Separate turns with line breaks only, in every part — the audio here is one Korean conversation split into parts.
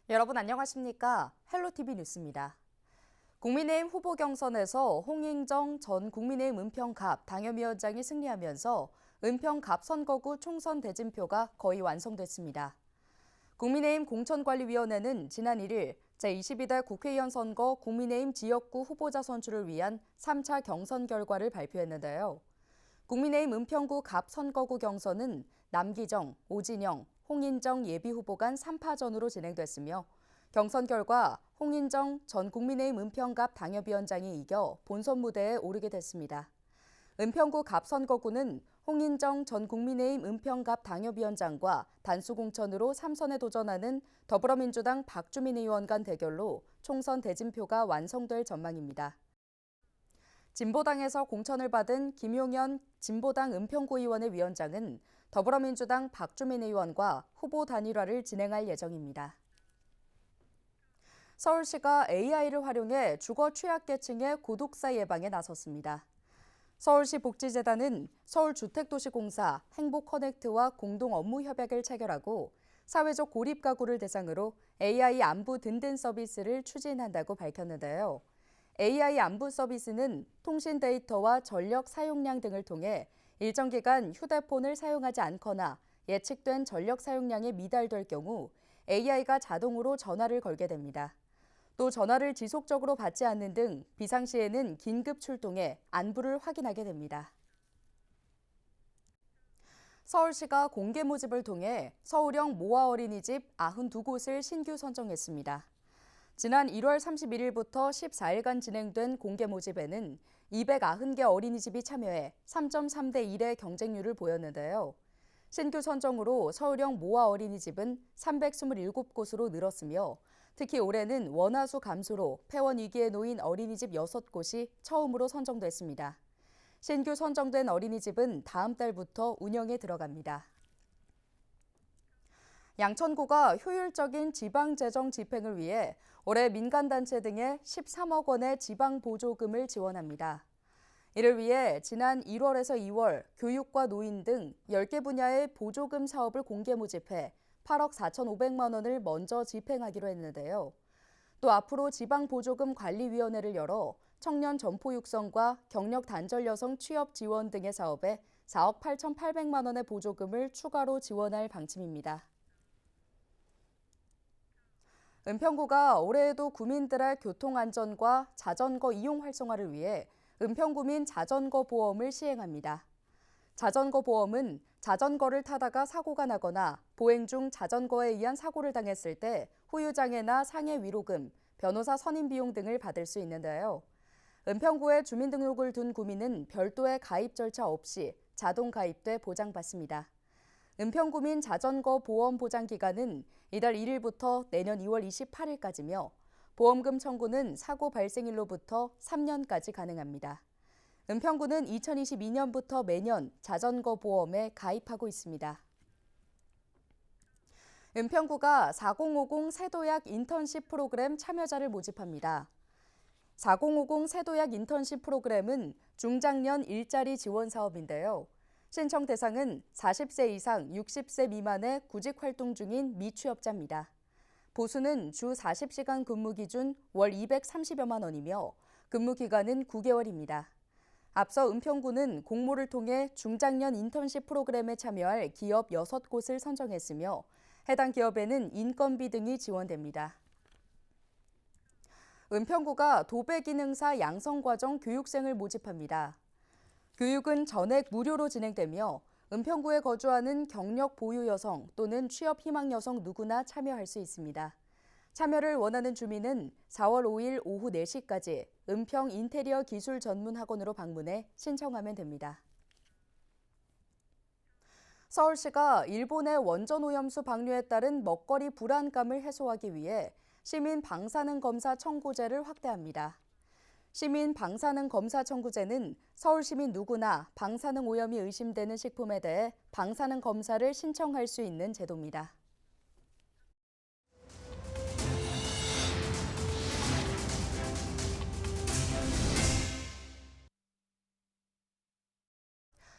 여러분 안녕하십니까? 헬로티비 뉴스입니다. 국민의힘 후보 경선에서 홍인정 전 국민의힘 은평갑 당협위원장이 승리하면서 은평갑 선거구 총선 대진표가 거의 완성됐습니다. 국민의힘 공천관리위원회는 지난 1일 제22대 국회의원 선거 국민의힘 지역구 후보자 선출을 위한 3차 경선 결과를 발표했는데요. 국민의힘 은평구 갑 선거구 경선은 남기정, 오진영, 홍인정 예비후보 간 3파전으로 진행됐으며 경선 결과 홍인정 전 국민의힘 은평갑 당협위원장이 이겨 본선 무대에 오르게 됐습니다. 은평구 갑 선거구는 홍인정 전 국민의힘 은평갑 당협위원장과 단수공천으로 3선에 도전하는 더불어민주당 박주민 의원 간 대결로 총선 대진표가 완성될 전망입니다. 진보당에서 공천을 받은 김용현 진보당 은평구 의원의 위원장은 더불어민주당 박주민 의원과 후보 단일화를 진행할 예정입니다. 서울시가 AI를 활용해 주거 취약계층의 고독사 예방에 나섰습니다. 서울시 복지재단은 서울주택도시공사 행복커넥트와 공동 업무 협약을 체결하고 사회적 고립 가구를 대상으로 AI 안부 든든 서비스를 추진한다고 밝혔는데요. AI 안부 서비스는 통신 데이터와 전력 사용량 등을 통해 일정 기간 휴대폰을 사용하지 않거나 예측된 전력 사용량이 미달될 경우 AI가 자동으로 전화를 걸게 됩니다. 또 전화를 지속적으로 받지 않는 등 비상시에는 긴급 출동해 안부를 확인하게 됩니다. 서울시가 공개 모집을 통해 서울형 모아 어린이집 92곳을 신규 선정했습니다. 지난 1월 31일부터 14일간 진행된 공개 모집에는 290개 어린이집이 참여해 3.3대 1의 경쟁률을 보였는데요. 신규 선정으로 서울형 모아 어린이집은 327곳으로 늘었으며 특히 올해는 원화수 감소로 폐원 위기에 놓인 어린이집 6곳이 처음으로 선정됐습니다. 신규 선정된 어린이집은 다음 달부터 운영에 들어갑니다. 양천구가 효율적인 지방재정 집행을 위해 올해 민간단체 등에 13억 원의 지방보조금을 지원합니다. 이를 위해 지난 1월에서 2월 교육과 노인 등 10개 분야의 보조금 사업을 공개 모집해 8억 4,500만 원을 먼저 집행하기로 했는데요. 또 앞으로 지방보조금 관리위원회를 열어 청년 점포 육성과 경력 단절 여성 취업 지원 등의 사업에 4억 8,800만 원의 보조금을 추가로 지원할 방침입니다. 은평구가 올해에도 구민들의 교통안전과 자전거 이용 활성화를 위해 은평구민 자전거 보험을 시행합니다. 자전거 보험은 자전거를 타다가 사고가 나거나 보행 중 자전거에 의한 사고를 당했을 때 후유장애나 상해 위로금, 변호사 선임 비용 등을 받을 수 있는데요. 은평구에 주민등록을 둔 구민은 별도의 가입 절차 없이 자동 가입돼 보장받습니다. 은평구민 자전거 보험 보장 기간은 이달 1일부터 내년 2월 28일까지며 보험금 청구는 사고 발생일로부터 3년까지 가능합니다. 은평구는 2022년부터 매년 자전거 보험에 가입하고 있습니다. 은평구가 4050 세도약 인턴십 프로그램 참여자를 모집합니다. 4050 세도약 인턴십 프로그램은 중장년 일자리 지원 사업인데요. 신청 대상은 40세 이상 60세 미만의 구직 활동 중인 미취업자입니다. 보수는 주 40시간 근무 기준 월 230여만 원이며 근무 기간은 9개월입니다. 앞서 은평구는 공모를 통해 중장년 인턴십 프로그램에 참여할 기업 6곳을 선정했으며 해당 기업에는 인건비 등이 지원됩니다. 은평구가 도배기능사 양성과정 교육생을 모집합니다. 교육은 전액 무료로 진행되며 은평구에 거주하는 경력 보유 여성 또는 취업 희망 여성 누구나 참여할 수 있습니다. 참여를 원하는 주민은 4월 5일 오후 4시까지 은평 인테리어 기술 전문 학원으로 방문해 신청하면 됩니다. 서울시가 일본의 원전 오염수 방류에 따른 먹거리 불안감을 해소하기 위해 시민 방사능 검사 청구제를 확대합니다. 시민 방사능 검사 청구제는 서울 시민 누구나 방사능 오염이 의심되는 식품에 대해 방사능 검사를 신청할 수 있는 제도입니다.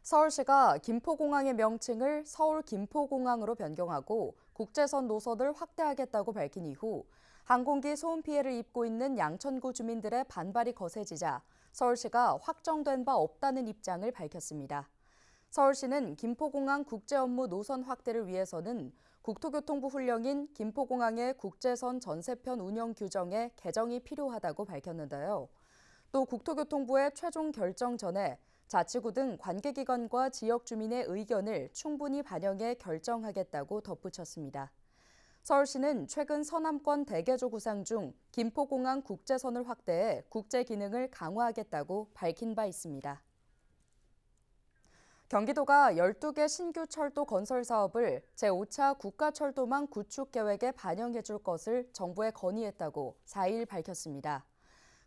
서울시가 김포공항의 명칭을 서울 김포공항으로 변경하고 국제선 노선을 확대하겠다고 밝힌 이후 항공기 소음 피해를 입고 있는 양천구 주민들의 반발이 거세지자 서울시가 확정된 바 없다는 입장을 밝혔습니다. 서울시는 김포공항 국제업무 노선 확대를 위해서는 국토교통부 훈령인 김포공항의 국제선 전세편 운영 규정에 개정이 필요하다고 밝혔는데요. 또 국토교통부의 최종 결정 전에 자치구 등 관계기관과 지역 주민의 의견을 충분히 반영해 결정하겠다고 덧붙였습니다. 서울시는 최근 서남권 대개조 구상 중 김포공항 국제선을 확대해 국제 기능을 강화하겠다고 밝힌 바 있습니다. 경기도가 12개 신규 철도 건설 사업을 제5차 국가철도망 구축 계획에 반영해 줄 것을 정부에 건의했다고 4일 밝혔습니다.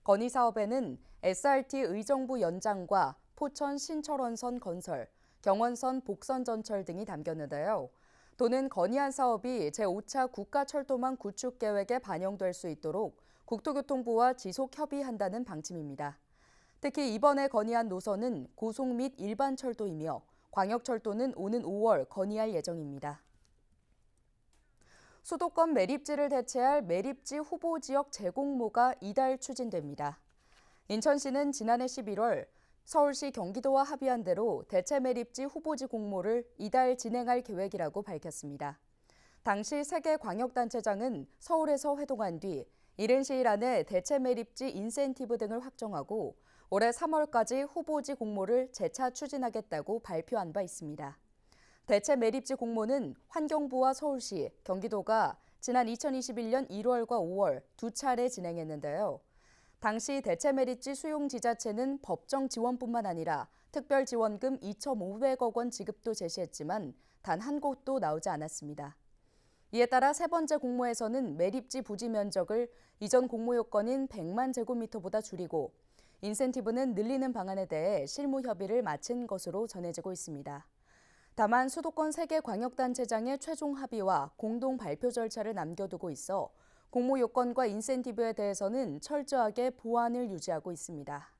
건의 사업에는 SRT 의정부 연장과 포천 신철원선 건설, 경원선 복선 전철 등이 담겼는데요. 도는 건의한 사업이 제5차 국가철도망 구축 계획에 반영될 수 있도록 국토교통부와 지속 협의한다는 방침입니다. 특히 이번에 건의한 노선은 고속 및 일반 철도이며 광역철도는 오는 5월 건의할 예정입니다. 수도권 매립지를 대체할 매립지 후보 지역 재공모가 이달 추진됩니다. 인천시는 지난해 11월 서울시 경기도와 합의한 대로 대체 매립지 후보지 공모를 이달 진행할 계획이라고 밝혔습니다. 당시 세 개 광역단체장은 서울에서 회동한 뒤 이른 시일 안에 대체 매립지 인센티브 등을 확정하고 올해 3월까지 후보지 공모를 재차 추진하겠다고 발표한 바 있습니다. 대체 매립지 공모는 환경부와 서울시, 경기도가 지난 2021년 1월과 5월 두 차례 진행했는데요. 당시 대체 매립지 수용 지자체는 법정 지원뿐만 아니라 특별 지원금 2,500억 원 지급도 제시했지만 단 한 곳도 나오지 않았습니다. 이에 따라 세 번째 공모에서는 매립지 부지 면적을 이전 공모 요건인 100만 제곱미터보다 줄이고 인센티브는 늘리는 방안에 대해 실무 협의를 마친 것으로 전해지고 있습니다. 다만 수도권 3개 광역단체장의 최종 합의와 공동 발표 절차를 남겨두고 있어 공모 요건과 인센티브에 대해서는 철저하게 보완을 유지하고 있습니다.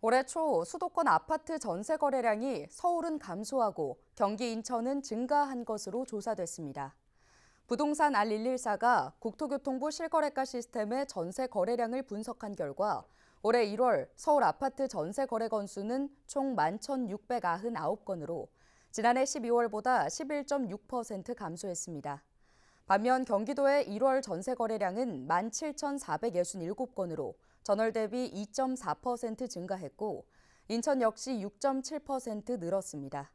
올해 초 수도권 아파트 전세 거래량이 서울은 감소하고 경기 인천은 증가한 것으로 조사됐습니다. 부동산 R114가 국토교통부 실거래가 시스템의 전세 거래량을 분석한 결과 올해 1월 서울 아파트 전세 거래 건수는 총 11,699건으로 지난해 12월보다 11.6% 감소했습니다. 반면 경기도의 1월 전세 거래량은 17,467건으로 전월 대비 2.4% 증가했고 인천 역시 6.7% 늘었습니다.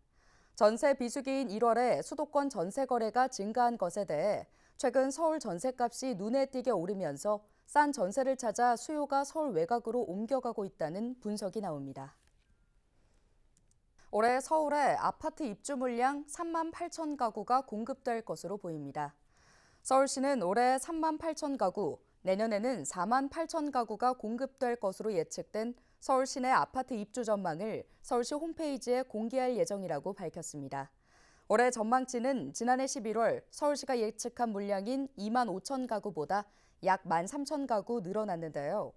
전세 비수기인 1월에 수도권 전세 거래가 증가한 것에 대해 최근 서울 전세값이 눈에 띄게 오르면서 싼 전세를 찾아 수요가 서울 외곽으로 옮겨가고 있다는 분석이 나옵니다. 올해 서울에 아파트 입주 물량 3만 8천 가구가 공급될 것으로 보입니다. 서울시는 올해 3만 8천 가구, 내년에는 4만 8천 가구가 공급될 것으로 예측된 서울 시내 아파트 입주 전망을 서울시 홈페이지에 공개할 예정이라고 밝혔습니다. 올해 전망치는 지난해 11월 서울시가 예측한 물량인 2만 5천 가구보다 약 1만 3천 가구 늘어났는데요.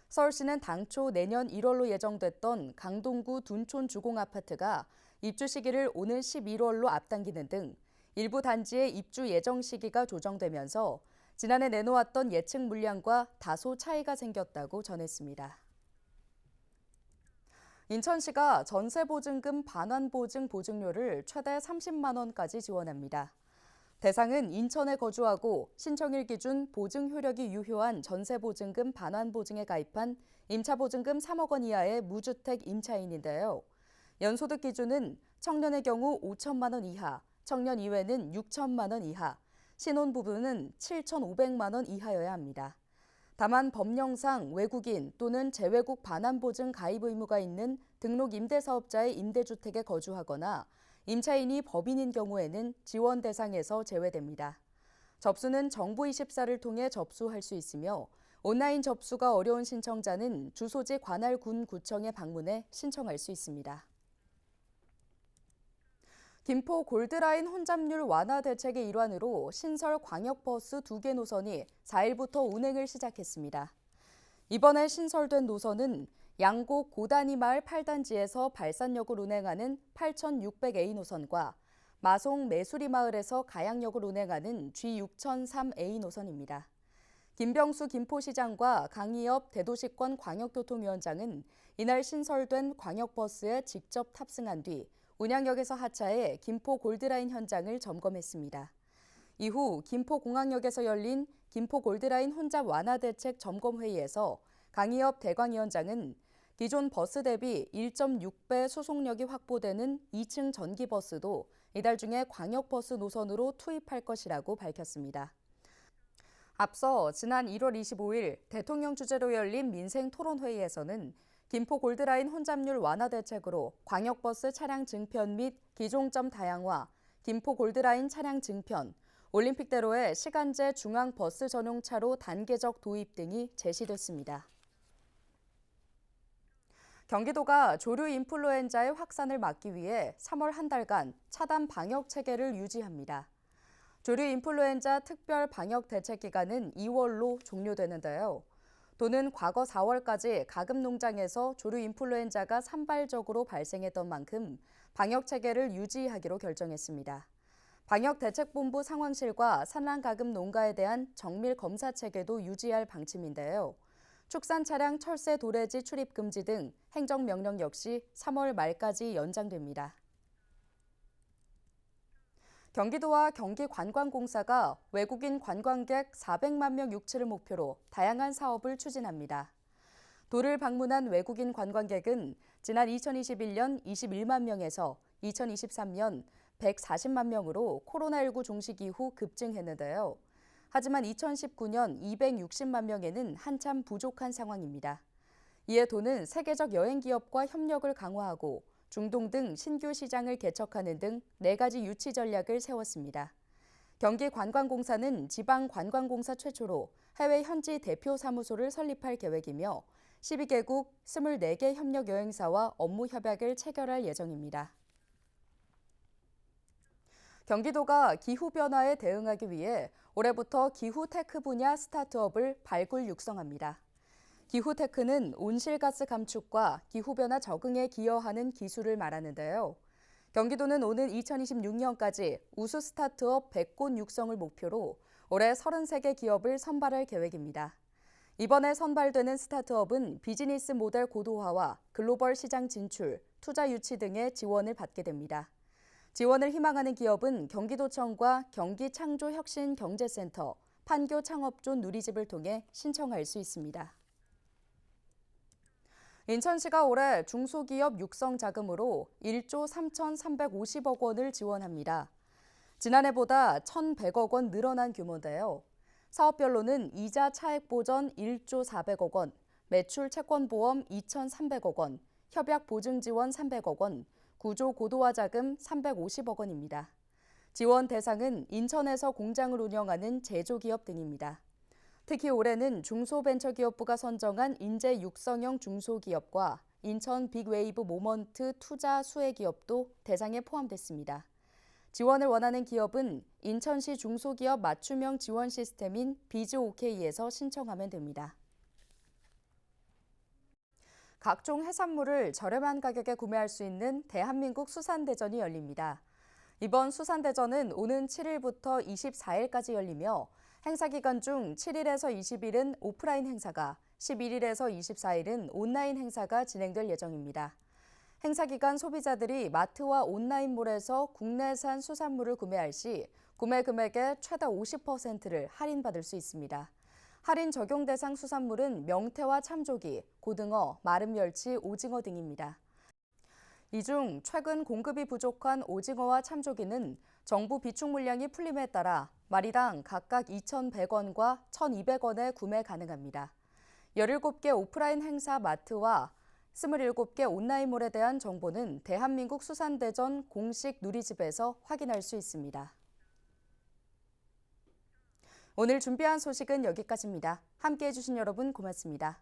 서울시는 당초 내년 1월로 예정됐던 강동구 둔촌 주공아파트가 입주 시기를 오는 11월로 앞당기는 등 일부 단지의 입주 예정 시기가 조정되면서 지난해 내놓았던 예측 물량과 다소 차이가 생겼다고 전했습니다. 인천시가 전세보증금 반환보증 보증료를 최대 30만 원까지 지원합니다. 대상은 인천에 거주하고 신청일 기준 보증 효력이 유효한 전세보증금 반환보증에 가입한 임차보증금 3억 원 이하의 무주택 임차인인데요. 연소득 기준은 청년의 경우 5천만 원 이하, 청년 이외는 6천만 원 이하, 신혼부부는 7,500만 원 이하여야 합니다. 다만 법령상 외국인 또는 재외국 반환보증 가입 의무가 있는 등록 임대사업자의 임대주택에 거주하거나 임차인이 법인인 경우에는 지원 대상에서 제외됩니다. 접수는 정부24를 통해 접수할 수 있으며 온라인 접수가 어려운 신청자는 주소지 관할 군 구청에 방문해 신청할 수 있습니다. 김포 골드라인 혼잡률 완화 대책의 일환으로 신설 광역버스 2개 노선이 4일부터 운행을 시작했습니다. 이번에 신설된 노선은 양곡 고단위 마을 8단지에서 발산역을 운행하는 8600A 노선과 마송 매수리 마을에서 가양역을 운행하는 G6003A 노선입니다. 김병수 김포시장과 강희엽 대도시권 광역교통위원장은 이날 신설된 광역버스에 직접 탑승한 뒤 운양역에서 하차해 김포 골드라인 현장을 점검했습니다. 이후 김포공항역에서 열린 김포 골드라인 혼잡 완화 대책 점검회의에서 강희엽 대광위원장은 기존 버스 대비 1.6배 수송력이 확보되는 2층 전기버스도 이달 중에 광역버스 노선으로 투입할 것이라고 밝혔습니다. 앞서 지난 1월 25일 대통령 주재로 열린 민생토론회의에서는 김포 골드라인 혼잡률 완화 대책으로 광역버스 차량 증편 및 기종점 다양화, 김포 골드라인 차량 증편, 올림픽대로의 시간제 중앙버스 전용차로 단계적 도입 등이 제시됐습니다. 경기도가 조류 인플루엔자의 확산을 막기 위해 3월 한 달간 차단 방역 체계를 유지합니다. 조류 인플루엔자 특별 방역 대책 기간은 2월로 종료되는데요. 도는 과거 4월까지 가금 농장에서 조류 인플루엔자가 산발적으로 발생했던 만큼 방역 체계를 유지하기로 결정했습니다. 방역대책본부 상황실과 산란가금 농가에 대한 정밀 검사 체계도 유지할 방침인데요. 축산 차량 철새 도래지 출입 금지 등 행정명령 역시 3월 말까지 연장됩니다. 경기도와 경기관광공사가 외국인 관광객 400만 명 유치를 목표로 다양한 사업을 추진합니다. 도를 방문한 외국인 관광객은 지난 2021년 21만 명에서 2023년 140만 명으로 코로나19 종식 이후 급증했는데요. 하지만 2019년 260만 명에는 한참 부족한 상황입니다. 이에 도는 세계적 여행 기업과 협력을 강화하고 중동 등 신규 시장을 개척하는 등 4가지 유치 전략을 세웠습니다. 경기관광공사는 지방관광공사 최초로 해외 현지 대표 사무소를 설립할 계획이며 12개국 24개 협력 여행사와 업무 협약을 체결할 예정입니다. 경기도가 기후변화에 대응하기 위해 올해부터 기후테크 분야 스타트업을 발굴 육성합니다. 기후테크는 온실가스 감축과 기후변화 적응에 기여하는 기술을 말하는데요. 경기도는 오는 2026년까지 우수 스타트업 100곳 육성을 목표로 올해 33개 기업을 선발할 계획입니다. 이번에 선발되는 스타트업은 비즈니스 모델 고도화와 글로벌 시장 진출, 투자 유치 등의 지원을 받게 됩니다. 지원을 희망하는 기업은 경기도청과 경기창조혁신경제센터, 판교창업존 누리집을 통해 신청할 수 있습니다. 인천시가 올해 중소기업 육성 자금으로 1조 3,350억 원을 지원합니다. 지난해보다 1,100억 원 늘어난 규모인데요. 사업별로는 이자 차액 보전 1조 400억 원, 매출 채권보험 2,300억 원, 협약 보증 지원 300억 원, 구조 고도화 자금 350억 원입니다. 지원 대상은 인천에서 공장을 운영하는 제조기업 등입니다. 특히 올해는 중소벤처기업부가 선정한 인재 육성형 중소기업과 인천 빅웨이브 모먼트 투자 수혜기업도 대상에 포함됐습니다. 지원을 원하는 기업은 인천시 중소기업 맞춤형 지원 시스템인 비즈오케이에서 신청하면 됩니다. 각종 해산물을 저렴한 가격에 구매할 수 있는 대한민국 수산대전이 열립니다. 이번 수산대전은 오는 7일부터 24일까지 열리며 행사 기간 중 7일에서 20일은 오프라인 행사가, 11일에서 24일은 온라인 행사가 진행될 예정입니다. 행사 기간 소비자들이 마트와 온라인몰에서 국내산 수산물을 구매할 시 구매 금액의 최다 50%를 할인받을 수 있습니다. 할인 적용 대상 수산물은 명태와 참조기, 고등어, 마른 멸치, 오징어 등입니다. 이 중 최근 공급이 부족한 오징어와 참조기는 정부 비축 물량이 풀림에 따라 마리당 각각 2,100원과 1,200원에 구매 가능합니다. 17개 오프라인 행사 마트와 27개 온라인몰에 대한 정보는 대한민국 수산대전 공식 누리집에서 확인할 수 있습니다. 오늘 준비한 소식은 여기까지입니다. 함께해 주신 여러분 고맙습니다.